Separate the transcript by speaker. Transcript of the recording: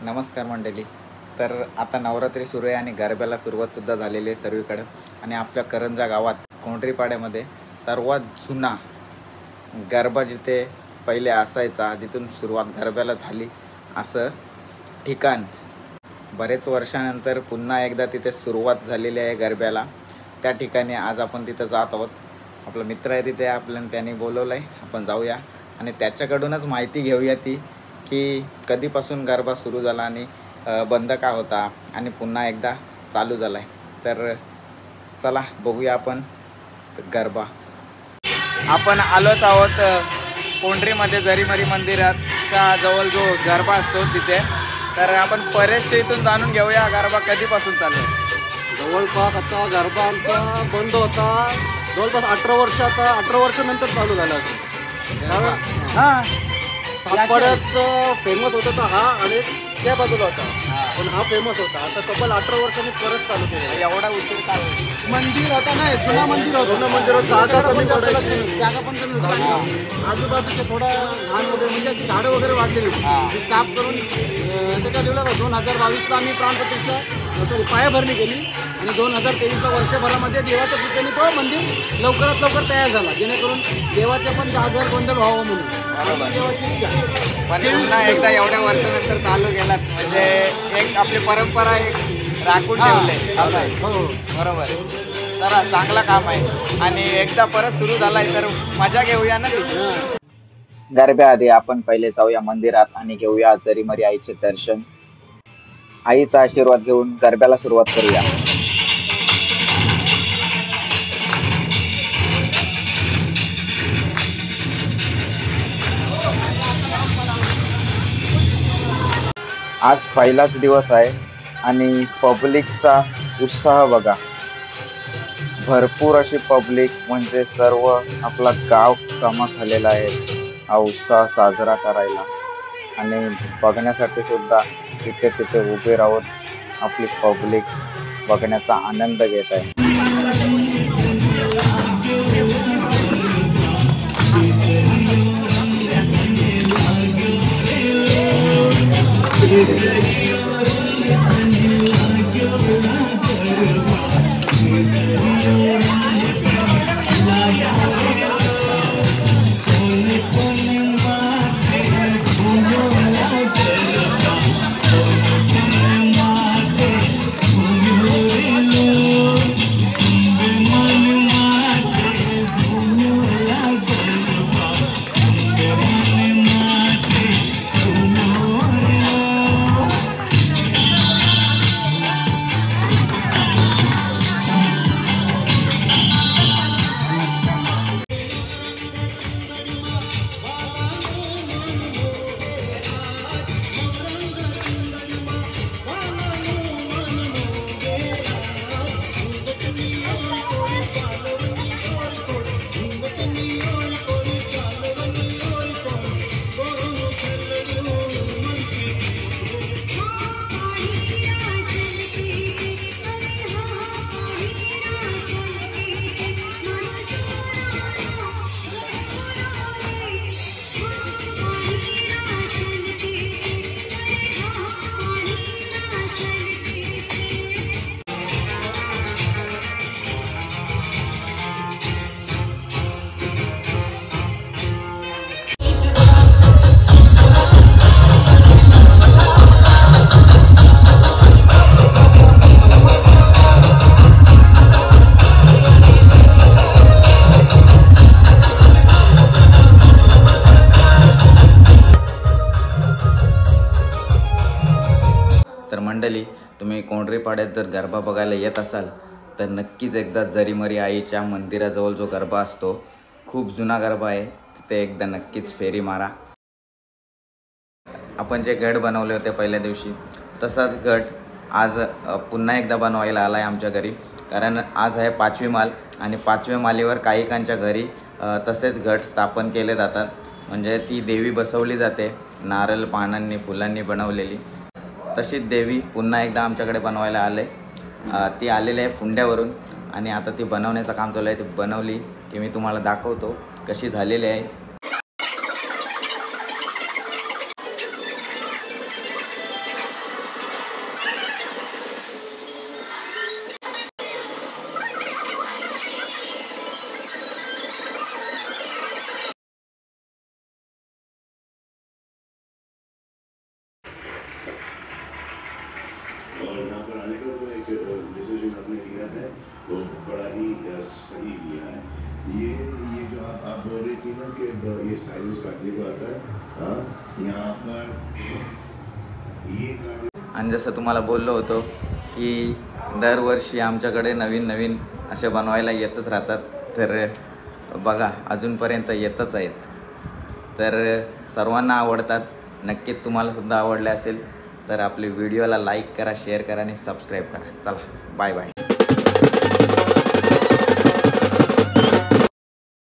Speaker 1: नमस्कार मंडळी. तर आता नवरात्री सुरू आहे आणि गरब्याला सुरुवातसुद्धा झालेली आहे सर्वीकडं. आणि आपल्या करंजा गावात कोंढरीपाड्यामध्ये सर्वात जुना गरबा जिथे पहिले असायचा, जिथून सुरुवात गरब्याला झाली असं ठिकाण बरेच वर्षानंतर पुन्हा एकदा तिथे सुरुवात झालेली आहे गरब्याला. त्या ठिकाणी आज आपण तिथं जात आहोत. आपला मित्र आहे तिथे, आपल्याला त्यांनी बोलवलं आहे, आपण जाऊया आणि त्याच्याकडूनच माहिती घेऊया ती की कधीपासून गरबा सुरू झाला आणि बंद का होता आणि पुन्हा एकदा चालू झाला आहे. तर चला बघूया आपण गरबा. आपण आलोच आहोत कोंढरीमध्ये जरीमरी मंदिराच्या जवळ जो गरबा असतो तिथे. तर आपण परेशच्या इथून जाणून घेऊया गरबा कधीपासून चालू आहे.
Speaker 2: जवळपास आता गरबा आमचा बंद होता जवळपास 18 वर्ष, आता 18 वर्षानंतर चालू झाला असेल.
Speaker 1: हां,
Speaker 2: सातपाड्यात फेमस होता तर हा आणि त्या बाजूला होता, पण हा फेमस होता. आता तब्बल 18 वर्षांनी परत चालू केलं.
Speaker 1: एवढा उशीर काय
Speaker 2: मंदिर होता नाही, जुना मंदिर होता. जुना मंदिर जागा कमी पडायची, जागा पण कमी होती. आजूबाजूचे थोडा लहान वगैरे म्हणजे अशी झाडं वगैरे वाढलेली ती साफ करून त्याच्या दिवला 2022ला आम्ही प्राणप्रतिष्ठा पायाभरणी केली आणि 2023च्या वर्षभरामध्ये देवाच्या ठिकाणी तो मंदिर लवकरात लवकर तयार झाला, जेणेकरून देवाच्या पण जागर गोंधळ व्हावं म्हणून. देवाची इच्छा.
Speaker 1: पण पुन्हा एकदा एवढ्या वर्षानंतर चालू केला म्हणजे एक आपली परंपरा एक राखून ठेवले.
Speaker 2: हो
Speaker 1: बरोबर, जरा चांगला काम आहे आणि एकदा परत सुरू झालाय तर मजा घेऊया ना. गरब्याआधी आपण पहिले जाऊया मंदिरात आणि घेऊया जरीमरी आईचे दर्शन. आईचा आशीर्वाद घेऊन गरब्याला सुरुवात करूया. आज पहिलाच दिवस आहे आणि पब्लिकचा उत्साह बघा. भरपूर अशी पब्लिक, म्हणजे सर्व आपला गाव जमा झालेला आहे हा उत्साह साजरा करायला आणि बघण्यासाठी सुद्धा तिथे तिथे उभे राहून आपली पब्लिक बघण्याचा आनंद घेत आहे. तर मंडळी, तुम्ही कोंढरीपाड्यात जर गरबा बघायला येत असाल तर नक्कीच एकदा जरीमरी आईच्या मंदिराजवळ जो गरबा असतो, खूप जुना गरबा आहे, तिथे एकदा नक्कीच फेरी मारा. आपण जे घट बनवले होते पहिल्या दिवशी तसाच घट आज पुन्हा एकदा बनवायला आला आहे आमच्या घरी. कारण आज आहे 5वी माल आणि 5व्या मालीवर काहीकांच्या घरी तसेच घट स्थापन केले जातात. म्हणजे ती देवी बसवली जाते नारळ पानांनी फुलांनी बनवलेली. तशीच देवी पुन्हा एकदा आमच्याकडे बनवायला आले. ती आलेली आहे फुंड्यावरून आणि आता ती बनवण्याचं काम चालू आहे. ती बनवली की मी तुम्हाला दाखवतो कशी झालेली आहे.
Speaker 3: डिसीजन आपने लिया है वो बड़ा ही सही लिया है। ये जो आप बोल रही थी ना कि ये साइलेंस काटने को आता है, हाँ यहाँ पर ये
Speaker 1: आणि जसं तुम्हाला बोललो होतो की दरवर्षी आमच्याकडे नवीन नवीन असे बनवायला येतच राहतात, तर बघा अजूनपर्यंत येतच आहेत, तर सर्वांना आवडतात। नक्कीच तुम्हाला सुद्धा आवडले असेल तर आपले व्हिडिओला लाईक करा, शेअर करा आणि सबस्क्राईब करा। चला बाय बाय।